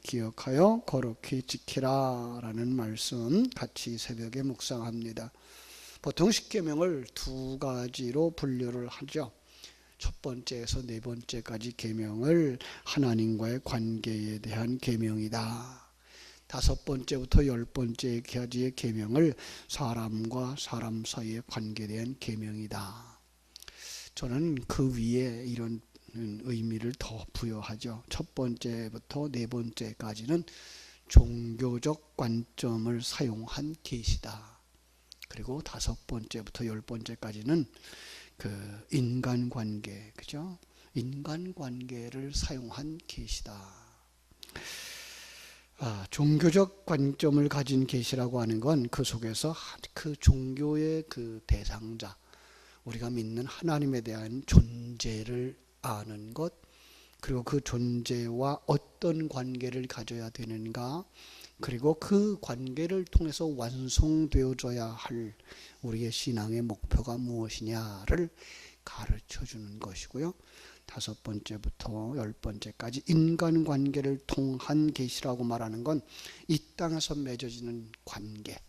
기억하여 거룩히 지키라 라는 말씀 같이 새벽에 묵상합니다. 보통 10계명을 두 가지로 분류를 하죠. 첫 번째에서 네 번째까지 계명을 하나님과의 관계에 대한 계명이다. 다섯 번째부터 열 번째까지의 계명을 사람과 사람 사이의 관계에 대한 계명이다. 저는 그 위에 이런 의미를 더 부여하죠. 첫 번째부터 네 번째까지는 종교적 관점을 사용한 계시다. 그리고 다섯 번째부터 열 번째까지는 그 인간관계, 그죠? 인간관계를 사용한 계시다. 종교적 관점을 가진 계시라고 하는 건 그 속에서 그 종교의 그 대상자, 우리가 믿는 하나님에 대한 존재를 아는 것, 그리고 그 존재와 어떤 관계를 가져야 되는가, 그리고 그 관계를 통해서 완성되어져야 할 우리의 신앙의 목표가 무엇이냐를 가르쳐 주는 것이고요. 다섯 번째부터 열 번째까지 인간관계를 통한 계시라고 말하는 건 이 땅에서 맺어지는 관계,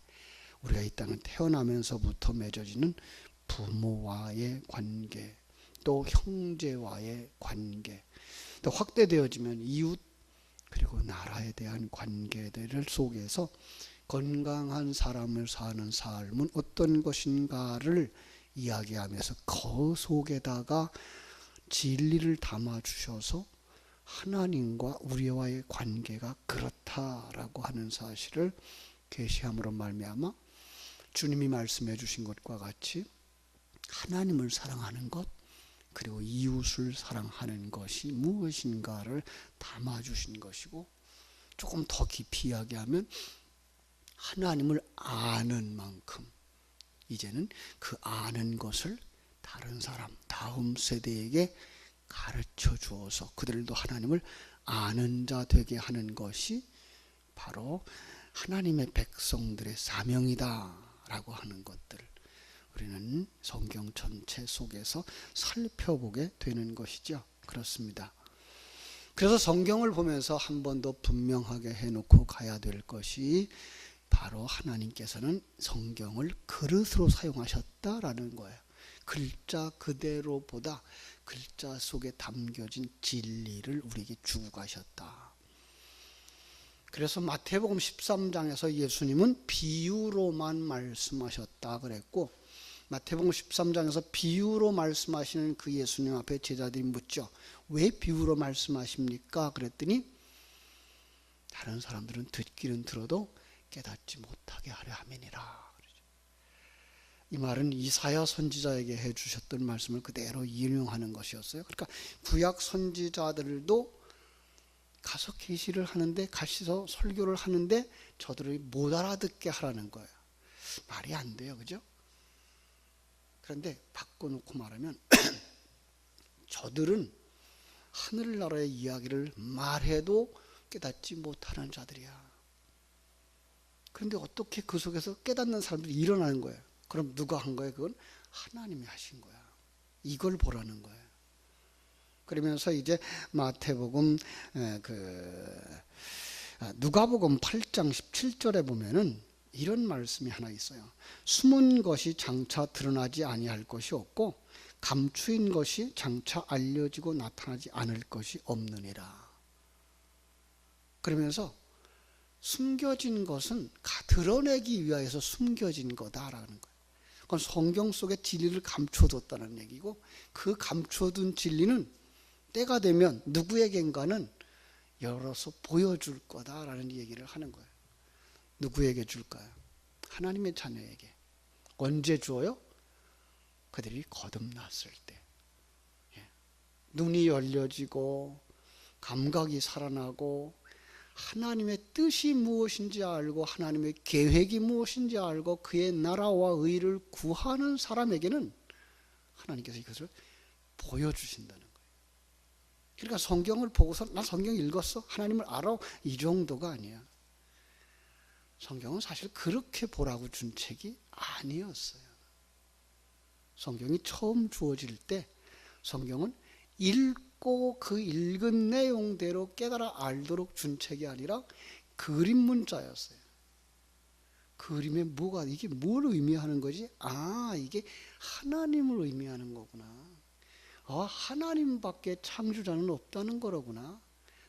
우리가 이 땅에 태어나면서부터 맺어지는 부모와의 관계, 또 형제와의 관계, 또 확대되어지면 이웃, 그리고 나라에 대한 관계들 속에서 건강한 사람을 사는 삶은 어떤 것인가를 이야기하면서 그 속에다가 진리를 담아주셔서 하나님과 우리와의 관계가 그렇다라고 하는 사실을 계시함으로 말미암아 주님이 말씀해 주신 것과 같이 하나님을 사랑하는 것, 그리고 이웃을 사랑하는 것이 무엇인가를 담아주신 것이고, 조금 더 깊이 이야기하면 하나님을 아는 만큼 이제는 그 아는 것을 다른 사람, 다음 세대에게 가르쳐 주어서 그들도 하나님을 아는 자 되게 하는 것이 바로 하나님의 백성들의 사명이다 라고 하는 것들을 우리는 성경 전체 속에서 살펴보게 되는 것이죠. 그렇습니다. 그래서 성경을 보면서 한 번 더 분명하게 해놓고 가야 될 것이 바로 하나님께서는 성경을 그릇으로 사용하셨다라는 거예요. 글자 그대로보다 글자 속에 담겨진 진리를 우리에게 주고 가셨다. 그래서 마태복음 13장에서 예수님은 비유로만 말씀하셨다 그랬고, 마태복음 13장에서 비유로 말씀하시는 그 예수님 앞에 제자들이 묻죠. 왜 비유로 말씀하십니까? 그랬더니 다른 사람들은 듣기는 들어도 깨닫지 못하게 하려 함이니라. 이 말은 이사야 선지자에게 해주셨던 말씀을 그대로 인용하는 것이었어요. 그러니까 구약 선지자들도 가서 계시를 하는데, 가시서 설교를 하는데 저들이 못 알아듣게 하라는 거예요. 말이 안 돼요, 그죠? 그런데 바꿔놓고 말하면 저들은 하늘나라의 이야기를 말해도 깨닫지 못하는 자들이야. 그런데 어떻게 그 속에서 깨닫는 사람들이 일어나는 거예요? 그럼 누가 한 거예요? 그건 하나님이 하신 거야. 이걸 보라는 거예요. 그러면서 이제 마태복음 누가복음 8장 17절에 보면은 이런 말씀이 하나 있어요. 숨은 것이 장차 드러나지 아니할 것이 없고 감추인 것이 장차 알려지고 나타나지 않을 것이 없느니라. 그러면서 숨겨진 것은 드러내기 위하여서 숨겨진 거다라는 거예요. 그건 성경 속에 진리를 감춰뒀다는 얘기고, 그 감춰둔 진리는 때가 되면 누구에겐가는 열어서 보여줄 거다라는 얘기를 하는 거예요. 누구에게 줄까요? 하나님의 자녀에게. 언제 주어요? 그들이 거듭났을 때. 눈이 열려지고 감각이 살아나고 하나님의 뜻이 무엇인지 알고 하나님의 계획이 무엇인지 알고 그의 나라와 의를 구하는 사람에게는 하나님께서 이것을 보여주신다는 거예요. 그러니까 성경을 보고서 나 성경 읽었어, 하나님을 알아, 이 정도가 아니야. 성경은 사실 그렇게 보라고 준 책이 아니었어요. 성경이 처음 주어질 때 성경은 읽고 읽고 그 읽은 내용대로 깨달아 알도록 준 책이 아니라 그림 문자였어요. 그림에 뭐가, 이게 뭘 의미하는 거지? 아, 이게 하나님을 의미하는 거구나. 하나님밖에 창조자는 없다는 거로구나.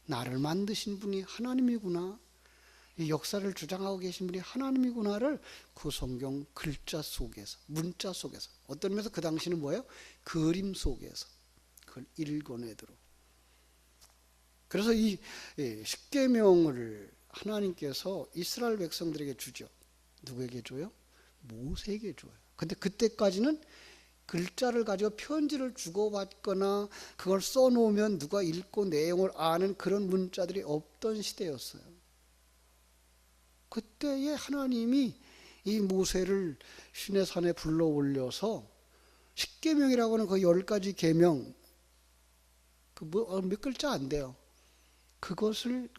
나를 만드신 분이 하나님이구나. 이 역사를 주장하고 계신 분이 하나님이구나를 그 성경 글자 속에서, 문자 속에서, 어떤 의미에서 그 당시는 뭐예요? 그림 속에서 그걸 읽어내도록. 그래서 이 십계명을 하나님께서 이스라엘 백성들에게 주죠. 누구에게 줘요? 모세에게 줘요. 근데 그때까지는 글자를 가지고 편지를 주고받거나 그걸 써놓으면 누가 읽고 내용을 아는 그런 문자들이 없던 시대였어요. 그때에 하나님이 이 모세를 시내산에 불러 올려서 십계명이라고 하는 그 10가지 계명, 몇 글자 안 돼요. 그것을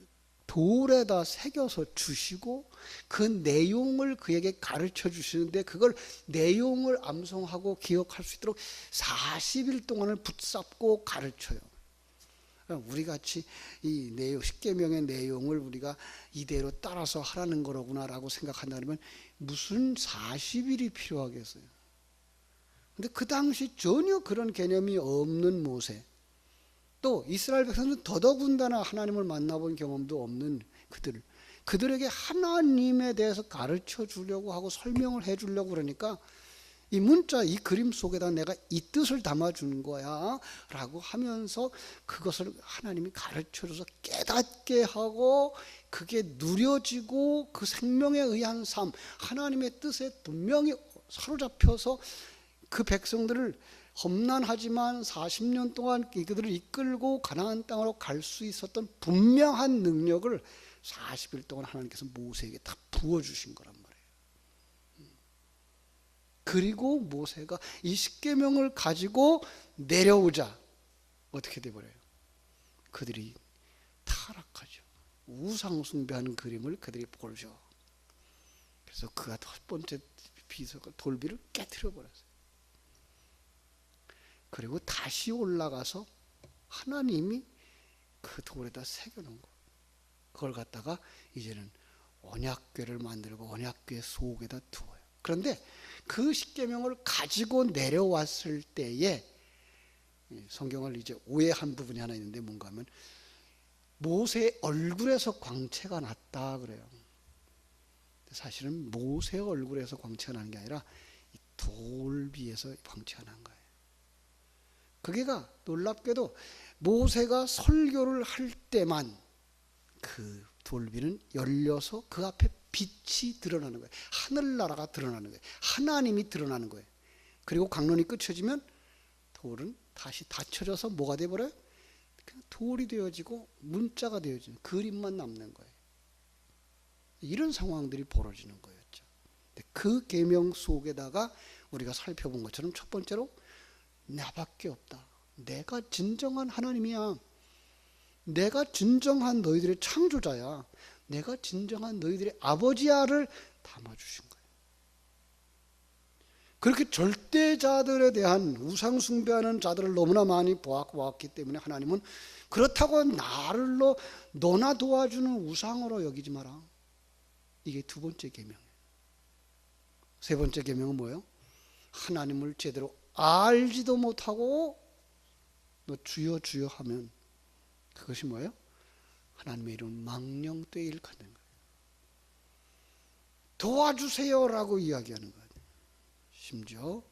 돌에다 새겨서 주시고 그 내용을 그에게 가르쳐 주시는데, 그걸 내용을 암송하고 기억할 수 있도록 40일 동안을 붙잡고 가르쳐요. 우리 같이 이 내용, 십계명의 내용을 우리가 이대로 따라서 하라는 거로구나라고 생각한다면 무슨 40일이 필요하겠어요. 근데 그 당시 전혀 그런 개념이 없는 모세, 또 이스라엘 백성은 더더군다나 하나님을 만나본 경험도 없는 그들에게 하나님에 대해서 가르쳐 주려고 하고 설명을 해 주려고 그러니까 이 문자, 이 그림 속에다 내가 이 뜻을 담아주는 거야 라고 하면서 그것을 하나님이 가르쳐줘서 깨닫게 하고 그게 누려지고 그 생명에 의한 삶, 하나님의 뜻에 분명히 사로잡혀서 그 백성들을 험난하지만 40년 동안 그들을 이끌고 가나안 땅으로 갈 수 있었던 분명한 능력을 40일 동안 하나님께서 모세에게 다 부어주신 거란 말이에요. 그리고 모세가 이 십계명을 가지고 내려오자 어떻게 돼버려요? 그들이 타락하죠. 우상 숭배하는 그림을 그들이 보죠. 그래서 그가 첫 번째 비석을, 돌비를 깨트려 버렸어요. 그리고 다시 올라가서 하나님이 그 돌에다 새겨놓은 거, 그걸 갖다가 이제는 언약궤를 만들고 언약궤 속에다 두어요. 그런데 그 십계명을 가지고 내려왔을 때에 성경을 이제 오해한 부분이 하나 있는데, 뭔가 하면 모세의 얼굴에서 광채가 났다 그래요. 사실은 모세의 얼굴에서 광채가 나는 게 아니라 이 돌비에서 광채가 난 거예요. 그게가 놀랍게도 모세가 설교를 할 때만 그 돌비는 열려서 그 앞에 빛이 드러나는 거예요. 하늘나라가 드러나는 거예요. 하나님이 드러나는 거예요. 그리고 강론이 끝쳐지면 돌은 다시 닫혀져서 뭐가 되어버려요? 그냥 돌이 되어지고 문자가 되어지는, 그림만 남는 거예요. 이런 상황들이 벌어지는 거였죠. 그 계명 속에다가 우리가 살펴본 것처럼 첫 번째로 나밖에 없다. 내가 진정한 하나님이야. 내가 진정한 너희들의 창조자야. 내가 진정한 너희들의 아버지야를 담아주신 거예요. 그렇게 절대자들에 대한 우상 숭배하는 자들을 너무나 많이 보았기 때문에 하나님은 그렇다고 나를 너나 도와주는 우상으로 여기지 마라. 이게 두 번째 계명이에요. 세 번째 계명은 뭐예요? 하나님을 제대로 알지도 못하고 너 주여 주여 하면 그것이 뭐예요? 하나님의 이름 망령되이 일컫는 거예요. 도와주세요라고 이야기하는 것, 심지어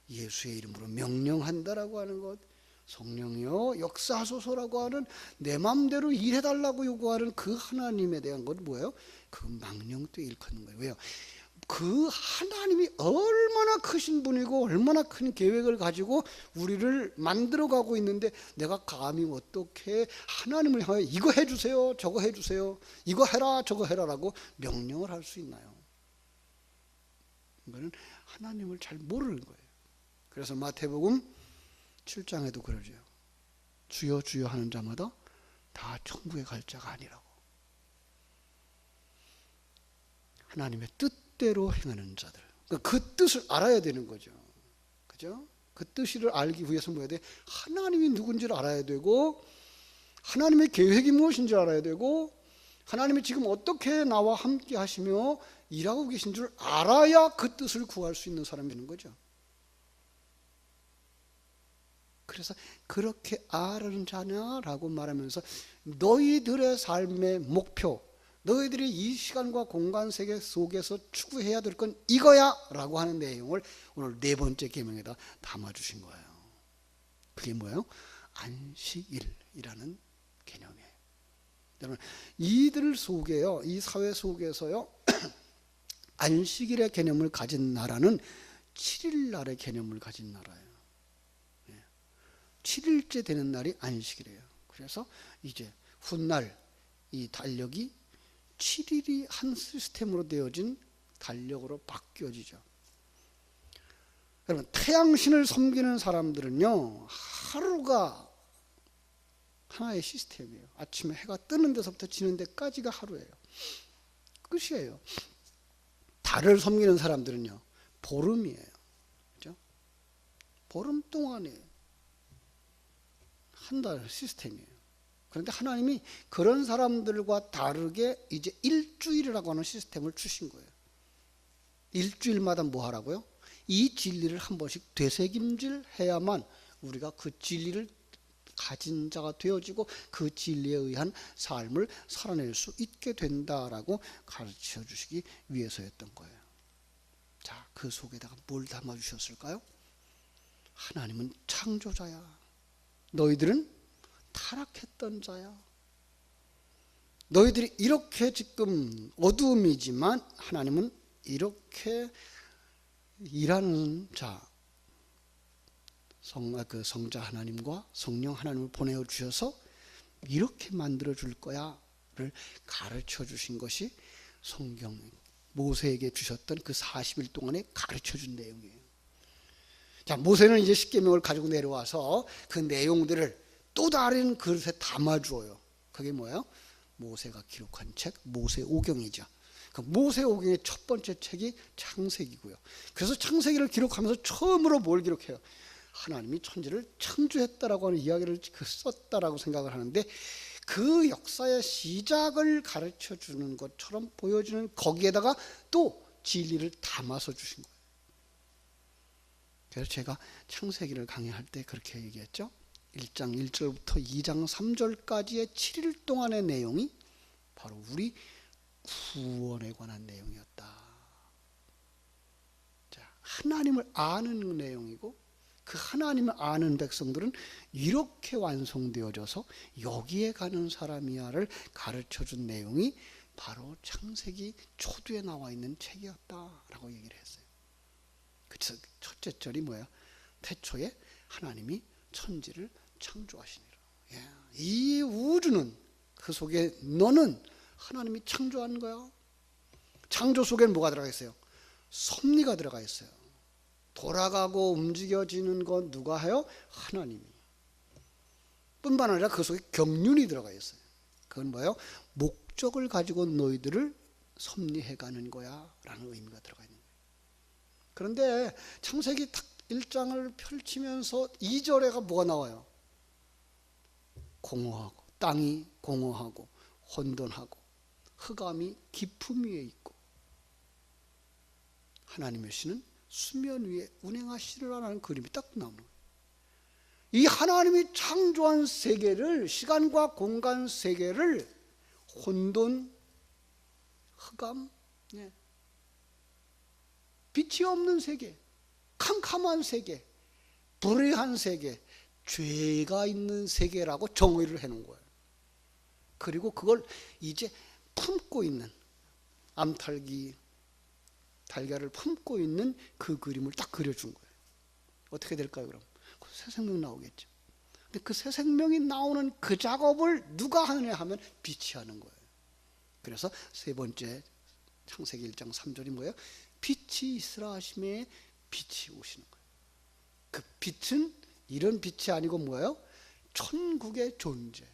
예수의 이름으로 명령한다라고 하는 것, 성령이여 역사하소서라고 하는, 내 마음대로 일해달라고 요구하는 그 하나님에 대한 건 뭐예요? 그 망령되이 일컫는 거예요. 왜요? 그 하나님이 얼마나 크신 분이고 얼마나 큰 계획을 가지고 우리를 만들어가고 있는데 내가 감히 어떻게 하나님을 향하여 이거 해주세요 저거 해주세요 이거 해라 저거 해라라고 명령을 할 수 있나요? 이거는 하나님을 잘 모르는 거예요. 그래서 마태복음 7장에도 그러죠. 주여 주여 하는 자마다 다 천국에 갈 자가 아니라고. 하나님의 뜻대로 행하는 자들, 그 뜻을 알아야 되는 거죠. 그죠? 그 뜻을 알기 위해서 뭐 해야 돼? 하나님이 누군지를 알아야 되고, 하나님의 계획이 무엇인지 알아야 되고, 하나님이 지금 어떻게 나와 함께 하시며 일하고 계신 줄 알아야 그 뜻을 구할 수 있는 사람이 되는 거죠. 그래서 그렇게 아는 자냐라고 말하면서 너희들의 삶의 목표, 너희들이 이 시간과 공간 세계 속에서 추구해야 될 건 이거야 라고 하는 내용을 오늘 네 번째 계명에다 담아주신 거예요. 그게 뭐예요? 안식일이라는 개념이에요. 여러분, 이들 속에요, 이 사회 속에서요, 안식일의 개념을 가진 나라는 7일날의 개념을 가진 나라예요. 7일째 되는 날이 안식이래요. 그래서 이제 훗날 이 달력이 7일이 한 시스템으로 되어진 달력으로 바뀌어지죠. 여러분, 태양신을 섬기는 사람들은요, 하루가 하나의 시스템이에요. 아침에 해가 뜨는 데서부터 지는 데까지가 하루예요. 끝이에요. 달을 섬기는 사람들은요, 보름이에요. 그죠? 보름 동안에 한 달 시스템이에요. 그런데 하나님이 그런 사람들과 다르게 이제 일주일이라고 하는 시스템을 주신 거예요. 일주일마다 뭐 하라고요? 이 진리를 한 번씩 되새김질 해야만 우리가 그 진리를 가진 자가 되어지고 그 진리에 의한 삶을 살아낼 수 있게 된다라고 가르쳐 주시기 위해서였던 거예요. 자, 그 속에다가 뭘 담아 주셨을까요? 하나님은 창조자야. 너희들은 타락했던 자야. 너희들이 이렇게 지금 어두움이지만 하나님은 이렇게 일하는 자, 성자 하나님과 성령 하나님을 보내주셔서 이렇게 만들어 줄 거야를 가르쳐 주신 것이 성경 모세에게 주셨던 그 40일 동안에 가르쳐 준 내용이에요. 자, 모세는 이제 십계명을 가지고 내려와서 그 내용들을 또 다른 그릇에 담아주어요. 그게 뭐예요? 모세가 기록한 책 모세오경이죠. 그 모세오경의 첫 번째 책이 창세기고요. 그래서 창세기를 기록하면서 처음으로 뭘 기록해요? 하나님이 천지를 창조했다라고 하는 이야기를 썼다라고 생각을 하는데, 그 역사의 시작을 가르쳐 주는 것처럼 보여주는 거기에다가 또 진리를 담아서 주신 거예요. 그래서 제가 창세기를 강의할 때 그렇게 얘기했죠. 1장 1절부터 2장 3절까지의 7일 동안의 내용이 바로 우리 구원에 관한 내용이었다. 자, 하나님을 아는 내용이고, 그 하나님을 아는 백성들은 이렇게 완성되어져서 여기에 가는 사람이야를 가르쳐준 내용이 바로 창세기 초두에 나와 있는 책이었다라고 얘기를 했어요. 그래서 첫째 절이 뭐예요? 태초에 하나님이 천지를 창조하시니라. 이 우주는, 그 속에 너는 하나님이 창조한 거야. 창조 속에는 뭐가 들어가 있어요? 섭리가 들어가 있어요. 돌아가고 움직여지는 건 누가 해요? 하나님이. 뿐만 아니라 그 속에 경륜이 들어가 있어요. 그건 뭐예요? 목적을 가지고 너희들을 섭리해가는 거야 라는 의미가 들어가 있는 거예요. 그런데 창세기 1장을 펼치면서 2절에가 뭐가 나와요? 공허하고, 땅이 공허하고 혼돈하고 흑암이 깊음 위에 있고 하나님의 신은 수면 위에 운행하시리라는 그림이 딱 나오는 거예요. 이 하나님이 창조한 세계를, 시간과 공간 세계를 혼돈, 흑암, 빛이 없는 세계, 캄캄한 세계, 불의한 세계, 죄가 있는 세계라고 정의를 해놓은 거예요. 그리고 그걸 이제 품고 있는, 암탉이 달걀을 품고 있는 그 그림을 딱 그려준 거예요. 어떻게 될까요, 그럼? 새 생명 나오겠죠. 근데 그 새 생명이 나오는 그 작업을 누가 하느냐 하면 빛이 하는 거예요. 그래서 세 번째 창세기 1장 3절이 뭐예요? 빛이 있으라 하심에 빛이 오시는 거예요. 그 빛은 이런 빛이 아니고 뭐예요? 천국의 존재,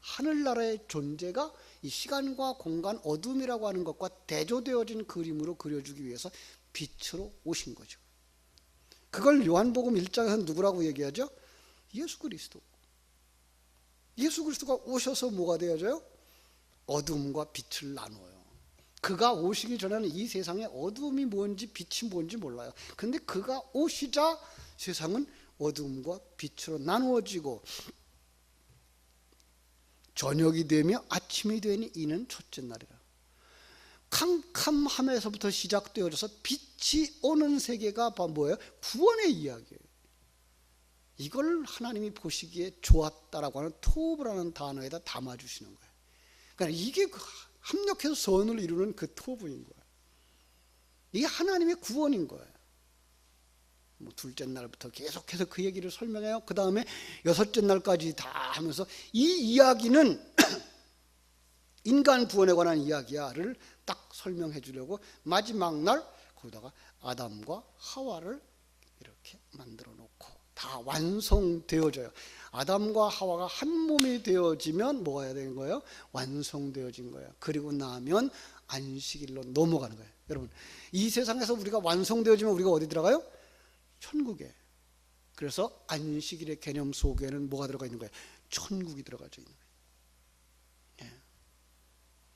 하늘나라의 존재가 이 시간과 공간, 어둠이라고 하는 것과 대조되어진 그림으로 그려주기 위해서 빛으로 오신 거죠. 그걸 요한복음 1장에서 누구라고 얘기하죠? 예수 그리스도. 예수 그리스도가 오셔서 뭐가 되어져요? 어둠과 빛을 나눠요. 그가 오시기 전에는 이 세상에 어둠이 뭔지 빛이 뭔지 몰라요. 근데 그가 오시자 세상은 어둠과 빛으로 나누어지고, 저녁이 되며 아침이 되니 이는 첫째 날이라. 캄캄함에서부터 시작되어져서 빛이 오는 세계가 뭐예요? 구원의 이야기예요. 이걸 하나님이 보시기에 좋았다라고 하는 토브라는 단어에다 담아주시는 거예요. 그러니까 이게 합력해서 선을 이루는 그 토브인 거예요. 이게 하나님의 구원인 거예요. 뭐 둘째 날부터 계속해서 그 얘기를 설명해요. 그 다음에 여섯째 날까지 다 하면서 이 이야기는 인간 구원에 관한 이야기야를 딱 설명해 주려고 마지막 날 거기다가 아담과 하와를 이렇게 만들어 놓고 다 완성되어져요. 아담과 하와가 한 몸이 되어지면 뭐가 해야 되는 거예요? 완성되어진 거예요. 그리고 나면 안식일로 넘어가는 거예요. 여러분, 이 세상에서 우리가 완성되어지면 우리가 어디 들어가요? 천국에. 그래서 안식일의 개념 속에는 뭐가 들어가 있는 거예요? 천국이 들어가져 있는 거예요.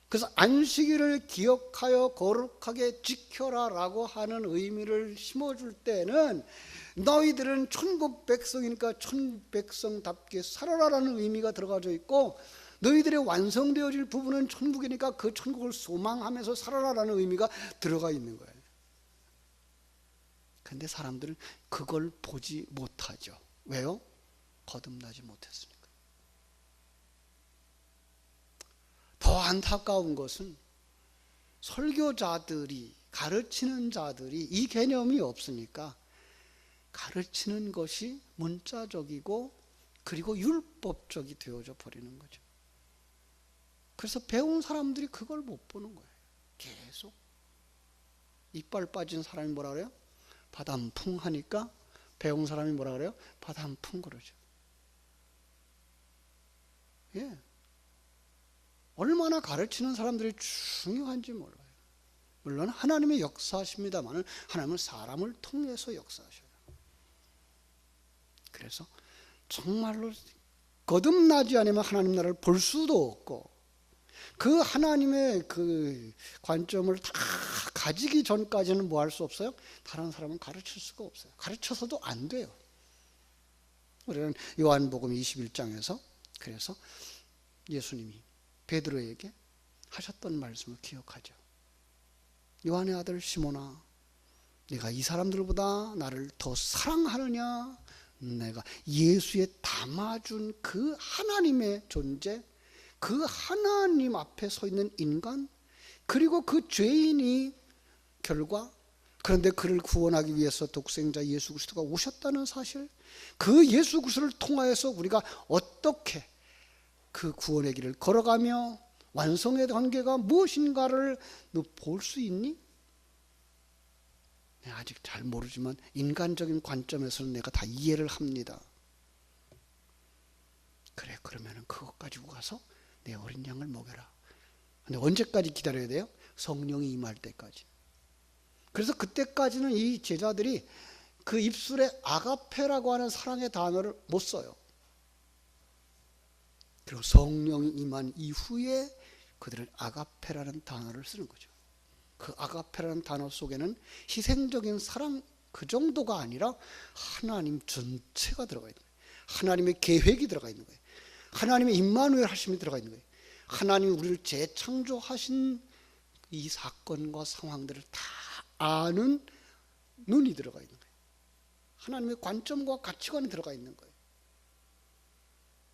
그래서 안식일을 기억하여 거룩하게 지켜라 라고 하는 의미를 심어줄 때는 너희들은 천국 백성이니까 천국 백성답게 살아라 라는 의미가 들어가져 있고, 너희들의 완성되어질 부분은 천국이니까 그 천국을 소망하면서 살아라 라는 의미가 들어가 있는 거예요. 근데 사람들은 그걸 보지 못하죠. 왜요? 거듭나지 못했으니까. 더 안타까운 것은 설교자들이, 가르치는 자들이 이 개념이 없으니까 가르치는 것이 문자적이고 그리고 율법적이 되어져 버리는 거죠. 그래서 배운 사람들이 그걸 못 보는 거예요. 계속 이빨 빠진 사람이 뭐라 그래요? 바람풍 하니까 배운 사람이 뭐라 그래요? 바람풍 그러죠. 예. 얼마나 가르치는 사람들이 중요한지 몰라요. 물론 하나님의 역사십니다만 하나님은 사람을 통해서 역사하셔요. 그래서 정말로 거듭나지 않으면 하나님 나라를 볼 수도 없고, 그 하나님의 그 관점을 다 가지기 전까지는 뭐 할 수 없어요? 다른 사람은 가르칠 수가 없어요. 가르쳐서도 안 돼요. 우리는 요한복음 21장에서 그래서 예수님이 베드로에게 하셨던 말씀을 기억하죠. 요한의 아들 시몬아, 네가 이 사람들보다 나를 더 사랑하느냐? 내가 예수에 담아준 그 하나님의 존재, 그 하나님 앞에 서 있는 인간, 그리고 그 죄인이 결과, 그런데 그를 구원하기 위해서 독생자 예수 그리스도가 오셨다는 사실, 그 예수 그리스도를 통하여서 우리가 어떻게 그 구원의 길을 걸어가며 완성의 관계가 무엇인가를 너 볼 수 있니? 아직 잘 모르지만 인간적인 관점에서는 내가 다 이해를 합니다. 그래, 그러면은 그것 가지고 가서 내 어린 양을 먹여라. 근데 언제까지 기다려야 돼요? 성령이 임할 때까지. 그래서 그때까지는 이 제자들이 그 입술에 아가페라고 하는 사랑의 단어를 못 써요. 그리고 성령이 임한 이후에 그들은 아가페라는 단어를 쓰는 거죠. 그 아가페라는 단어 속에는 희생적인 사랑 그 정도가 아니라 하나님 전체가 들어가 있는 거예요. 하나님의 계획이 들어가 있는 거예요. 하나님의 임마누엘 하심이 들어가 있는 거예요. 하나님이 우리를 재창조하신 이 사건과 상황들을 다 아는 눈이 들어가 있는 거예요. 하나님의 관점과 가치관이 들어가 있는 거예요.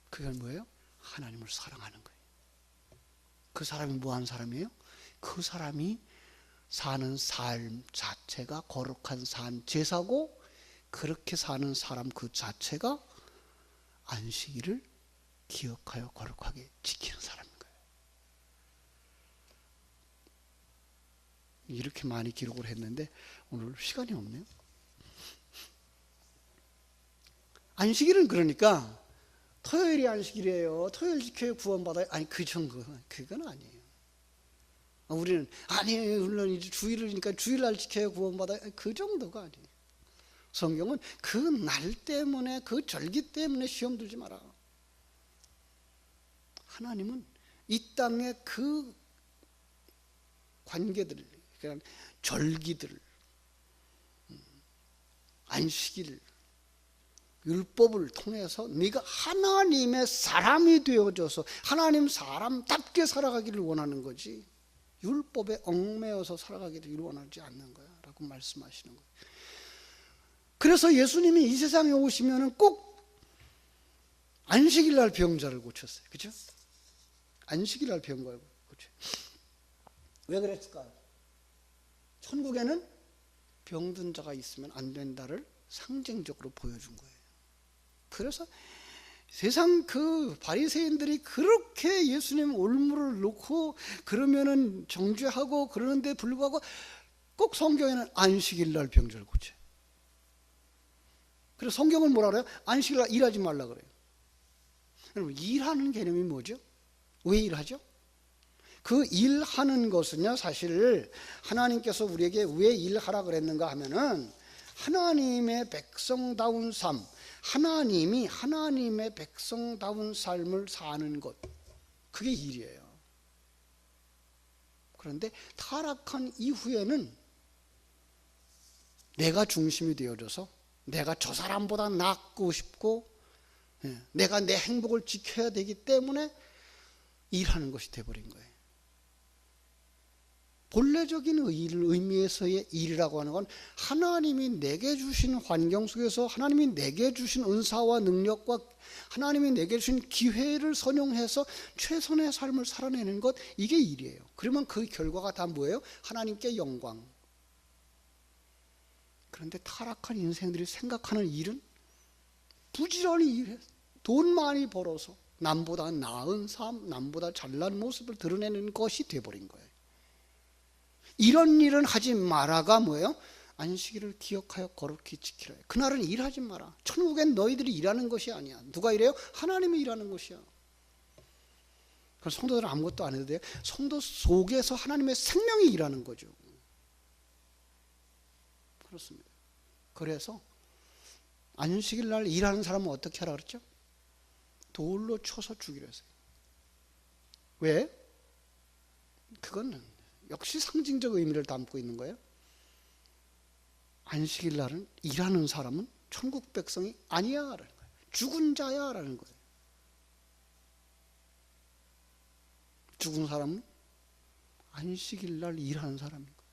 그게 뭐예요? 하나님을 사랑하는 거예요. 그 사람이 뭐한 사람이에요? 그 사람이 사는 삶 자체가 거룩한 산 제사고, 그렇게 사는 사람 그 자체가 안식일을 기억하여 거룩하게 지키는 사람인 거예요. 이렇게 많이 기록을 했는데 오늘 시간이 없네요. 안식일은 그러니까 토요일이 안식일이에요. 토요일 지켜야 구원받아요. 아니, 그건 아니에요. 우리는 아니에요. 물론 이제 주일이니까 주일날 지켜야 구원받아요. 그 정도가 아니에요. 성경은 그 날 때문에, 그 절기 때문에 시험 들지 마라. 하나님은 이 땅의 그 관계들, 그러니까 절기들, 안식일, 율법을 통해서 네가 하나님의 사람이 되어져서 하나님 사람답게 살아가기를 원하는 거지, 율법에 얽매여서 살아가기를 원하지 않는 거야 라고 말씀하시는 거예요. 그래서 예수님이 이 세상에 오시면 꼭 안식일 날 병자를 고쳤어요. 그렇죠? 안식일 날 병자를 고쳐요. 왜 그랬을까요? 천국에는 병든 자가 있으면 안 된다를 상징적으로 보여준 거예요. 그래서 세상 그 바리새인들이 그렇게 예수님 올무를 놓고 그러면은 정죄하고 그러는데 불구하고 꼭 성경에는 안식일 날 병자를 고쳐요. 그래서 성경은 뭐라 그래요? 안식일 날 일하지 말라 그래요. 여러분, 일하는 개념이 뭐죠? 왜 일하죠? 그 일하는 것은요, 사실 하나님께서 우리에게 왜 일하라 그랬는가 하면은 하나님의 백성다운 삶, 하나님이 하나님의 백성다운 삶을 사는 것, 그게 일이에요. 그런데 타락한 이후에는 내가 중심이 되어져서 내가 저 사람보다 낫고 싶고 내가 내 행복을 지켜야 되기 때문에 일하는 것이 되어버린 거예요. 본래적인 의미에서의 일이라고 하는 건 하나님이 내게 주신 환경 속에서 하나님이 내게 주신 은사와 능력과 하나님이 내게 주신 기회를 선용해서 최선의 삶을 살아내는 것, 이게 일이에요. 그러면 그 결과가 다 뭐예요? 하나님께 영광. 그런데 타락한 인생들이 생각하는 일은 부지런히 일해 돈 많이 벌어서 남보다 나은 삶, 남보다 잘난 모습을 드러내는 것이 돼버린 거예요. 이런 일은 하지 마라가 뭐예요? 안식일을 기억하여 거룩히 지키라. 그날은 일하지 마라. 천국엔 너희들이 일하는 것이 아니야. 누가 일해요? 하나님이 일하는 것이야. 그래서 성도들은 아무것도 안 해도 돼요. 성도 속에서 하나님의 생명이 일하는 거죠. 그렇습니다. 그래서 안식일 날 일하는 사람은 어떻게 하라 그랬죠? 돌로 쳐서 죽이려 했어요. 왜? 그건 역시 상징적 의미를 담고 있는 거예요. 안식일 날은 일하는 사람은 천국 백성이 아니야 라는 거예요. 죽은 자야 라는 거예요. 죽은 사람은 안식일 날 일하는 사람인 거예요.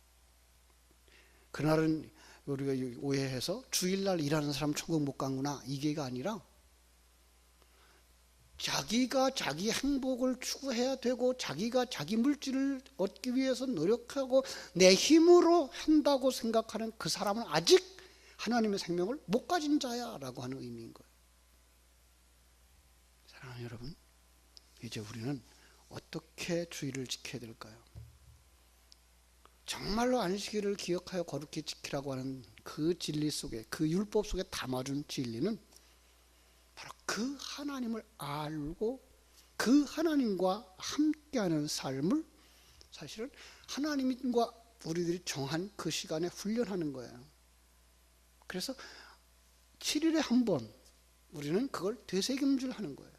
그날은 우리가 오해해서 주일날 일하는 사람 천국 못 가는구나, 이게가 아니라 자기가 자기 행복을 추구해야 되고 자기가 자기 물질을 얻기 위해서 노력하고 내 힘으로 한다고 생각하는 그 사람은 아직 하나님의 생명을 못 가진 자야 라고 하는 의미인 거예요. 사랑하는 여러분, 이제 우리는 어떻게 주의를 지켜야 될까요? 정말로 안식일을 기억하여 거룩히 지키라고 하는 그 진리 속에, 그 율법 속에 담아준 진리는 바로 그 하나님을 알고 그 하나님과 함께하는 삶을 사실은 하나님과 우리들이 정한 그 시간에 훈련하는 거예요. 그래서 7일에 한 번 우리는 그걸 되새김질 하는 거예요.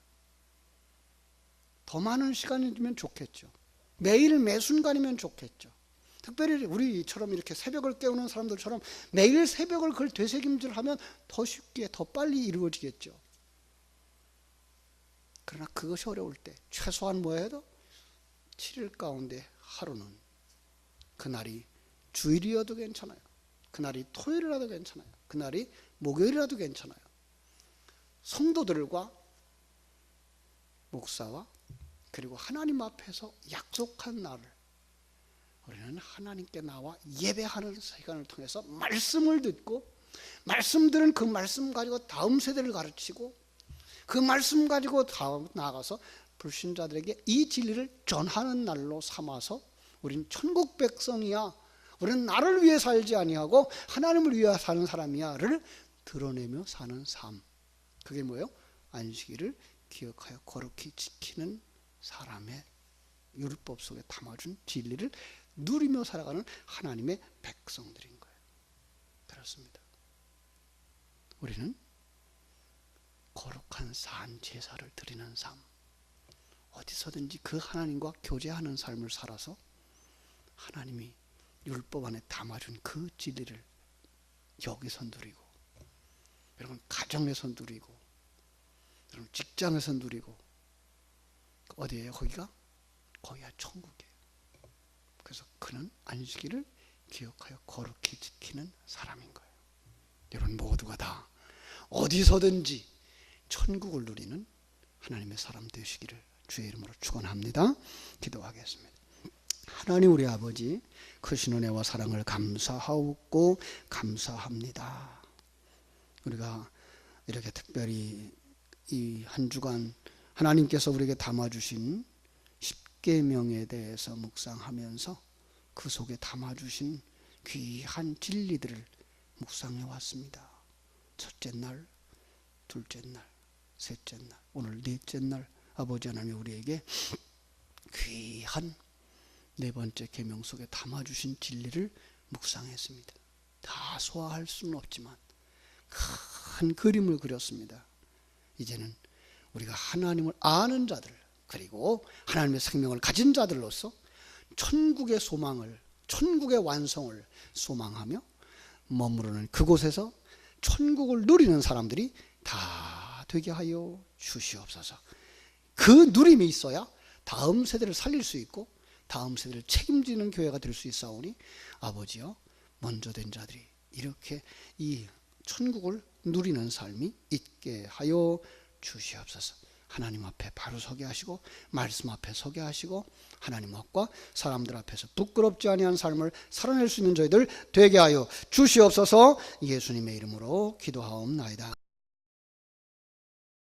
더 많은 시간이면 좋겠죠. 매일 매순간이면 좋겠죠. 특별히 우리처럼 이렇게 새벽을 깨우는 사람들처럼 매일 새벽을 그걸 되새김질하면 더 쉽게 더 빨리 이루어지겠죠. 그러나 그것이 어려울 때 최소한 뭐 해도 7일 가운데 하루는, 그날이 주일이어도 괜찮아요. 그날이 토요일이라도 괜찮아요. 그날이 목요일이라도 괜찮아요. 성도들과 목사와 그리고 하나님 앞에서 약속한 날을 우리는 하나님께 나와 예배하는 시간을 통해서 말씀을 듣고, 말씀 들은 그 말씀 가지고 다음 세대를 가르치고, 그 말씀 가지고 다음 나아가서 불신자들에게 이 진리를 전하는 날로 삼아서 우린 천국 백성이야, 우리는 나를 위해 살지 아니하고 하나님을 위해 사는 사람이야를 드러내며 사는 삶, 그게 뭐예요? 안식일을 기억하여 거룩히 지키는 사람의 율법 속에 담아준 진리를 누리며 살아가는 하나님의 백성들인 거예요. 그렇습니다. 우리는 거룩한 산 제사를 드리는 삶, 어디서든지 그 하나님과 교제하는 삶을 살아서 하나님이 율법 안에 담아준 그 진리를 여기서 누리고, 여러분 가정에서 누리고, 여러분 직장에서 누리고, 어디예요? 거기가 천국이에요. 그래서 그는 안식일을 기억하여 거룩히 지키는 사람인 거예요. 여러분 모두가 다 어디서든지 천국을 누리는 하나님의 사람 되시기를 주의 이름으로 축원합니다. 기도하겠습니다. 하나님 우리 아버지, 크신 은혜와 사랑을 감사하고 감사합니다. 우리가 이렇게 특별히 이 한 주간 하나님께서 우리에게 담아주신 십계명에 대해서 묵상하면서 그 속에 담아주신 귀한 진리들을 묵상해 왔습니다. 첫째 날, 둘째 날, 셋째 날, 오늘 넷째 날 아버지 하나님이 우리에게 귀한 네 번째 계명 속에 담아주신 진리를 묵상했습니다. 다 소화할 수는 없지만 큰 그림을 그렸습니다. 이제는 우리가 하나님을 아는 자들, 그리고 하나님의 생명을 가진 자들로서 천국의 소망을, 천국의 완성을 소망하며 머무르는 그곳에서 천국을 누리는 사람들이 다 되게 하여 주시옵소서. 그 누림이 있어야 다음 세대를 살릴 수 있고 다음 세대를 책임지는 교회가 될 수 있사오니 아버지여, 먼저 된 자들이 이렇게 이 천국을 누리는 삶이 있게 하여 주시옵소서. 하나님 앞에 바로 서게 하시고 말씀 앞에 서게 하시고 하나님 앞과 사람들 앞에서 부끄럽지 아니한 삶을 살아낼 수 있는 저희들 되게 하여 주시옵소서. 예수님의 이름으로 기도하옵나이다.